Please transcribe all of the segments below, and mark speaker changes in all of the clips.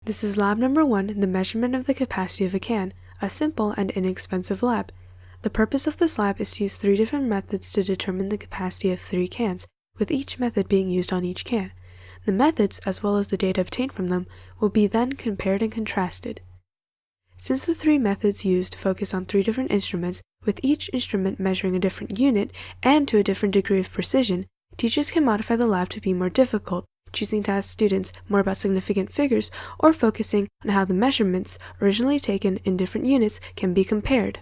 Speaker 1: This is lab number 1, the measurement of the capacity of a can, a simple and inexpensive lab. The purpose of this lab is to use 3 different methods to determine the capacity of 3 cans, with each method being used on each can. The methods, as well as the data obtained from them, will be then compared and contrasted. Since the 3 methods used focus on 3 different instruments, with each instrument measuring a different unit and to a different degree of precision, teachers can modify the lab to be more difficult, choosing to ask students more about significant figures or focusing on how the measurements originally taken in different units can be compared.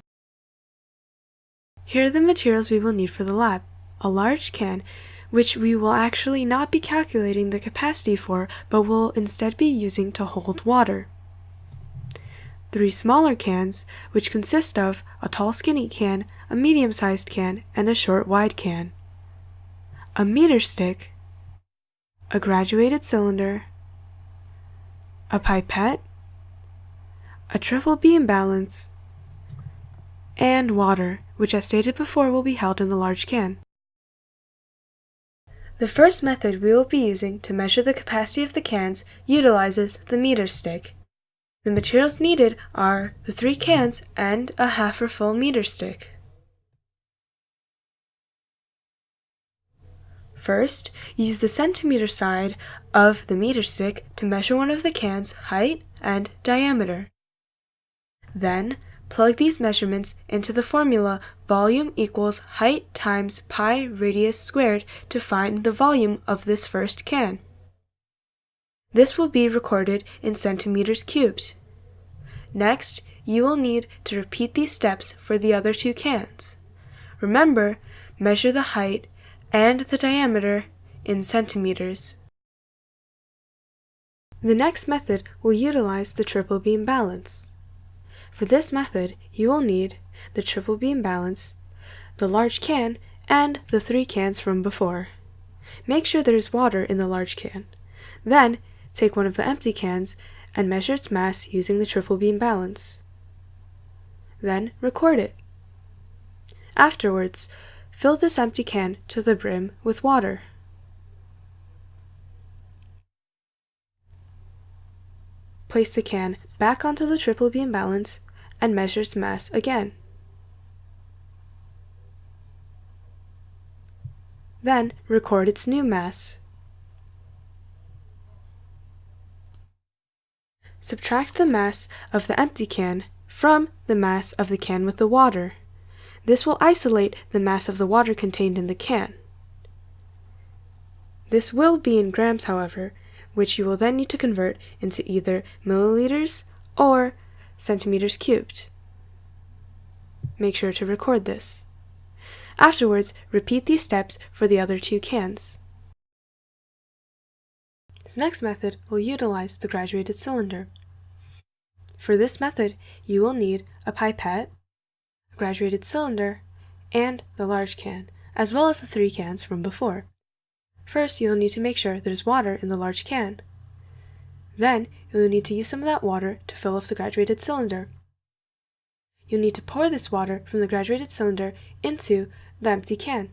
Speaker 1: Here are the materials we will need for the lab: a large can, which we will actually not be calculating the capacity for, but will instead be using to hold water. 3 smaller cans, which consist of a tall skinny can, a medium-sized can, and a short wide can. A meter stick, a graduated cylinder, a pipette, a triple beam balance, and water, which as stated before will be held in the large can. The first method we will be using to measure the capacity of the cans utilizes the meter stick. The materials needed are the 3 cans and a half or full meter stick. First, use the centimeter side of the meter stick to measure one of the cans' height and diameter. Then, plug these measurements into the formula volume equals height times pi radius squared to find the volume of this first can. This will be recorded in centimeters cubed. Next, you will need to repeat these steps for the other 2 cans. Remember, measure the height and the diameter in centimeters. The next method will utilize the triple beam balance. For this method, you will need the triple beam balance, the large can, and the 3 cans from before. Make sure there is water in the large can. Then, take one of the empty cans and measure its mass using the triple beam balance. Then, record it. Afterwards, fill this empty can to the brim with water. Place the can back onto the triple beam balance and measure its mass again. Then record its new mass. Subtract the mass of the empty can from the mass of the can with the water. This will isolate the mass of the water contained in the can. This will be in grams, however, which you will then need to convert into either milliliters or centimeters cubed. Make sure to record this. Afterwards, repeat these steps for the other 2 cans. This next method will utilize the graduated cylinder. For this method, you will need a pipette, a graduated cylinder, and the large can, as well as the 3 cans from before. First, you will need to make sure there's water in the large can. Then, you will need to use some of that water to fill up the graduated cylinder. You'll need to pour this water from the graduated cylinder into the empty can.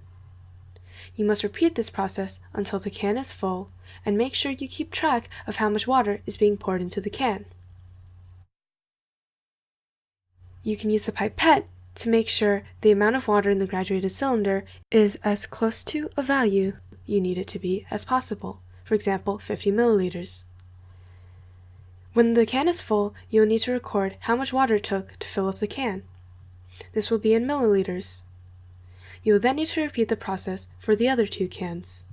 Speaker 1: You must repeat this process until the can is full, and make sure you keep track of how much water is being poured into the can. You can use a pipette to make sure the amount of water in the graduated cylinder is as close to a value you need it to be as possible, for example, 50 milliliters. When the can is full, you will need to record how much water it took to fill up the can. This will be in milliliters. You will then need to repeat the process for the other 2 cans.